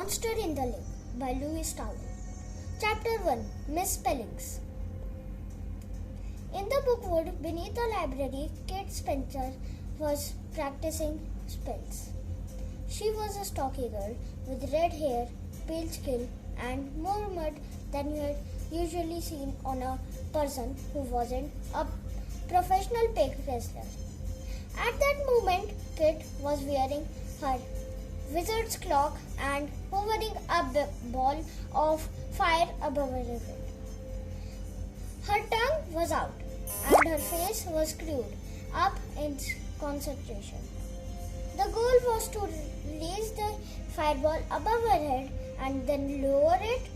Monster in the Lake by Lewis Tower. Chapter 1 Misspellings. In the bookwood beneath the library, Kate Spencer was practicing spells. She was a stocky girl with red hair, pale skin, and more mud than you had usually seen on a person who wasn't a professional pig wrestler. At that moment, Kate was wearing her wizard's cloak and hovering a ball of fire above her head. Her tongue was out and her face was screwed up in concentration. The goal was to raise the fireball above her head and then lower it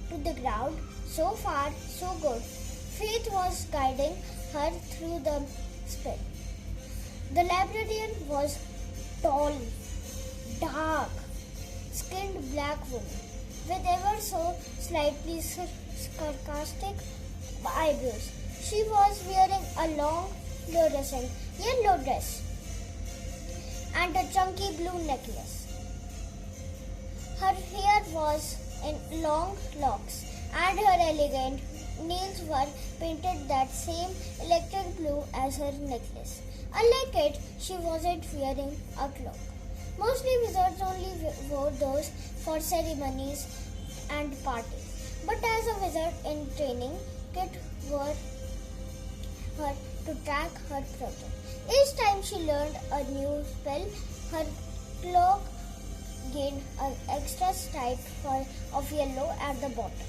to the ground. So far, so good. Faith was guiding her through the spell. The librarian was tall, dark, skinned black woman with ever so slightly sarcastic eyebrows. She was wearing a long fluorescent yellow dress and a chunky blue necklace. Her hair was in long locks and her elegant nails were painted that same electric blue as her necklace. Unlike it, she wasn't wearing a cloak. Mostly wizards only wore those for ceremonies and parties. But as a wizard in training, Kit wore her to track her project. Each time she learned a new spell, her cloak gained an extra stripe of yellow at the bottom.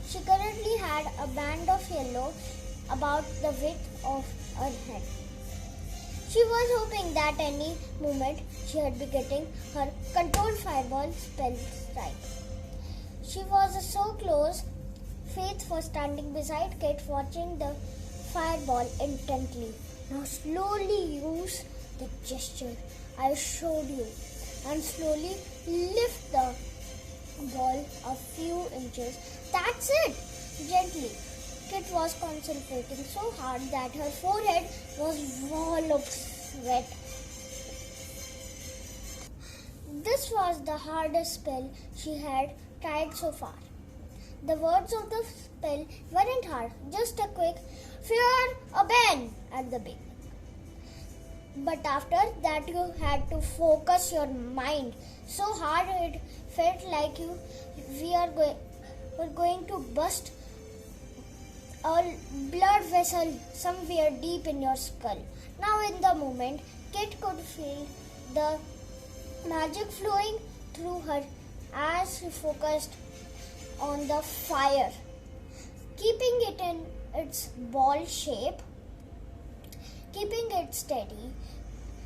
She currently had a band of yellow about the width of her head. She was hoping that any moment she had be getting her controlled fireball spell strike. She was so close. Faith was standing beside Kate watching the fireball intently. Now slowly use the gesture I showed you and slowly lift the ball a few inches. That's it! Gently. Kit was concentrating so hard that her forehead was wall of sweat. This was the hardest spell she had tried so far. The words of the spell weren't hard, just a quick fear a ban at the beginning. But after that you had to focus your mind so hard it felt like were going to burst a blood vessel somewhere deep in your skull. Now in the moment, Kate could feel the magic flowing through her as she focused on the fire, keeping it in its ball shape, keeping it steady.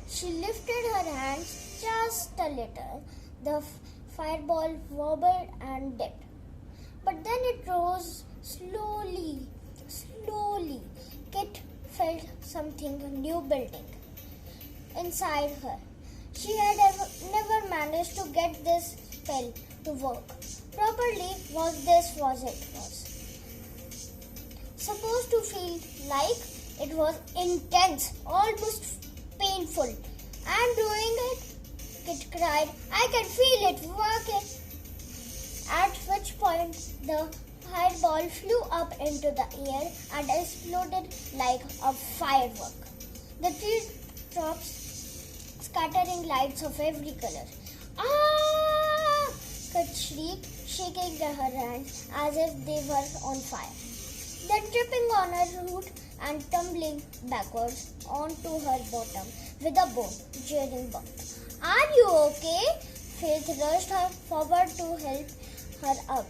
She lifted her hands just a little. The fireball wobbled and dipped. But then it rose slowly. Kit felt something new building inside her. She had never managed to get this spell to work properly. This was supposed to feel like it was intense, almost painful. I'm doing it, Kit cried. I can feel it working. At which point the fireball flew up into the air and exploded like a firework. The treetops scattering lights of every color. Ah! Kit shrieked, shaking her hands as if they were on fire. Then tripping on her root and tumbling backwards onto her bottom with a bone jeering bump. Are you okay? Faith rushed her forward to help her up,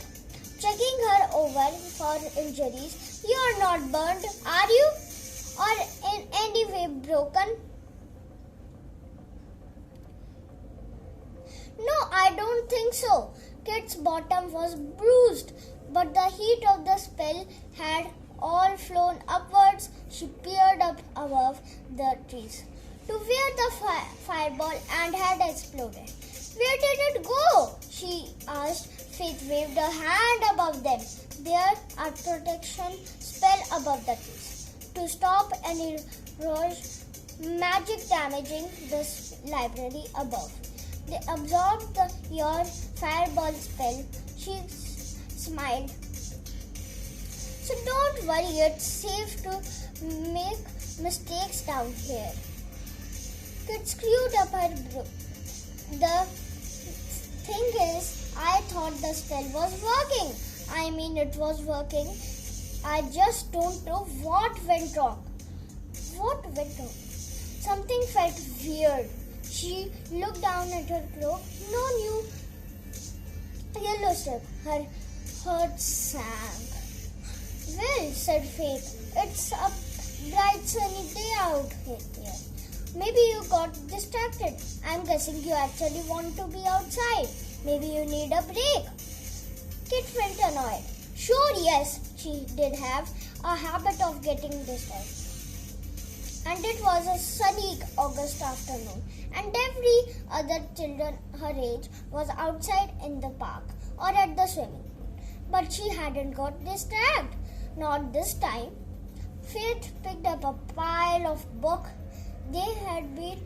checking her over for injuries. You're not burned, are you? Or in any way broken? No, I don't think so. Kit's bottom was bruised, but the heat of the spell had all flown upwards. She peered up above the trees to where the fireball and had exploded. Where did it go? She asked. Faith waved a hand above them. There, a protection spell above the trees to stop any magic damaging the library above. They absorbed your fireball spell. She smiled. So don't worry, it's safe to make mistakes down here. Kit screwed up her broom. The thing is, I thought the spell was working. I mean, it was working. I just don't know what went wrong. What went wrong? Something felt weird. She looked down at her cloak. No new yellow strip. Her heart sank. Well, said Faith, it's a bright sunny day out here. Maybe you got distracted. I'm guessing you actually want to be outside. Maybe you need a break. Kit felt annoyed. Sure, yes, she did have a habit of getting distracted. And it was a sunny August afternoon, and every other children her age was outside in the park or at the swimming pool. But she hadn't got distracted. Not this time. Faith picked up a pile of books they had been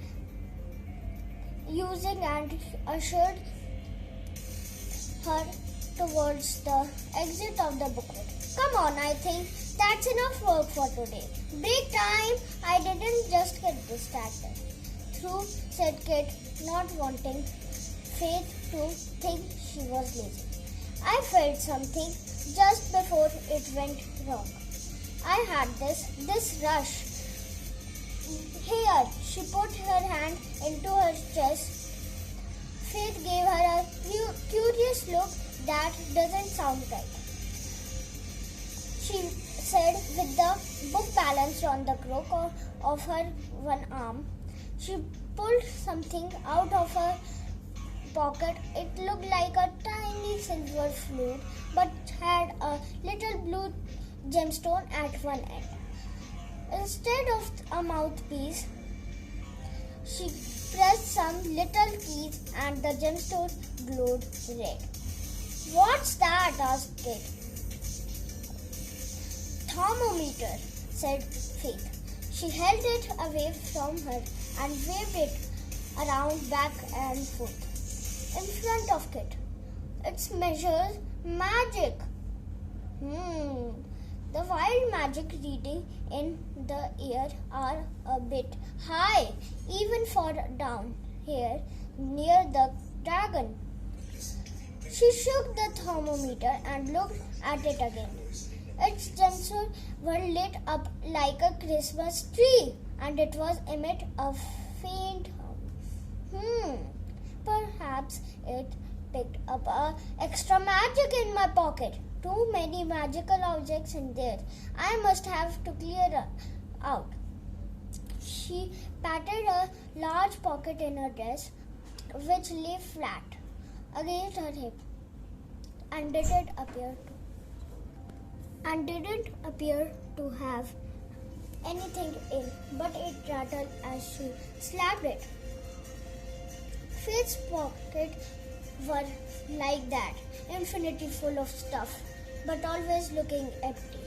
using and ushered her towards the exit of the booklet. Come on, I think that's enough work for today. Break time. I didn't just get distracted. Through, said Kit, not wanting Faith to think she was lazy. I felt something just before it went wrong. I had this rush. Here, she put her hand into her chest. Faith gave her a curious look that doesn't sound right. She said with the book balanced on the crook of her one arm. She pulled something out of her pocket. It looked like a tiny silver flute but had a little blue gemstone at one end. Instead of a mouthpiece, she pressed some little keys and the gemstone glowed red. What's that? Asked Kit. Thermometer, said Faith. She held it away from her and waved it around back and forth in front of Kit. It measures magic. The wild magic reading in the air are a bit high, even for down here near the dragon. She shook the thermometer and looked at it again. Its gemstones were lit up like a Christmas tree, and it was emit a faint hum. Perhaps it picked up extra magic in my pocket. Too many magical objects in there. I must have to clear out. She patted a large pocket in her dress, which lay flat against her hip, and didn't appear to have anything in, but it rattled as she slapped it. Faith's pocket were like that, infinity full of stuff, but always looking empty.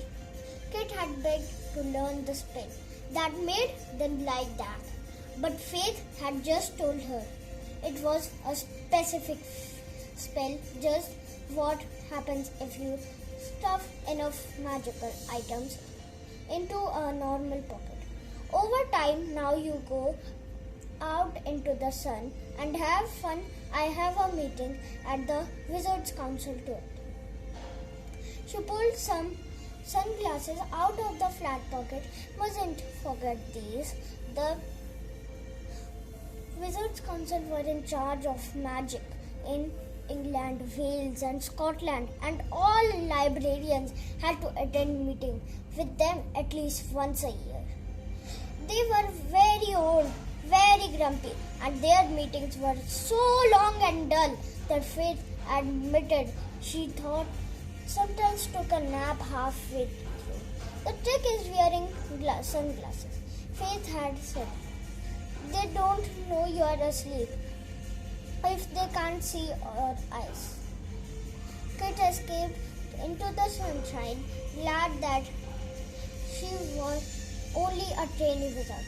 Kit had begged to learn the spell that made them like that, but Faith had just told her it was a specific spell, just what happens if you stuff enough magical items into a normal pocket. Over time, now you go out into the sun and have fun. I have a meeting at the Wizards Council too. She pulled some sunglasses out of the flat pocket. Mustn't forget these. The Wizards Council were in charge of magic in England, Wales and Scotland, and all librarians had to attend meetings with them at least once a year. They were very old, very grumpy, and their meetings were so long and dull that Faith admitted she thought sometimes took a nap halfway through. The trick is wearing sunglasses, Faith had said. They don't know you are asleep if they can't see your eyes. Kit escaped into the sunshine, glad that she was only a trainee wizard.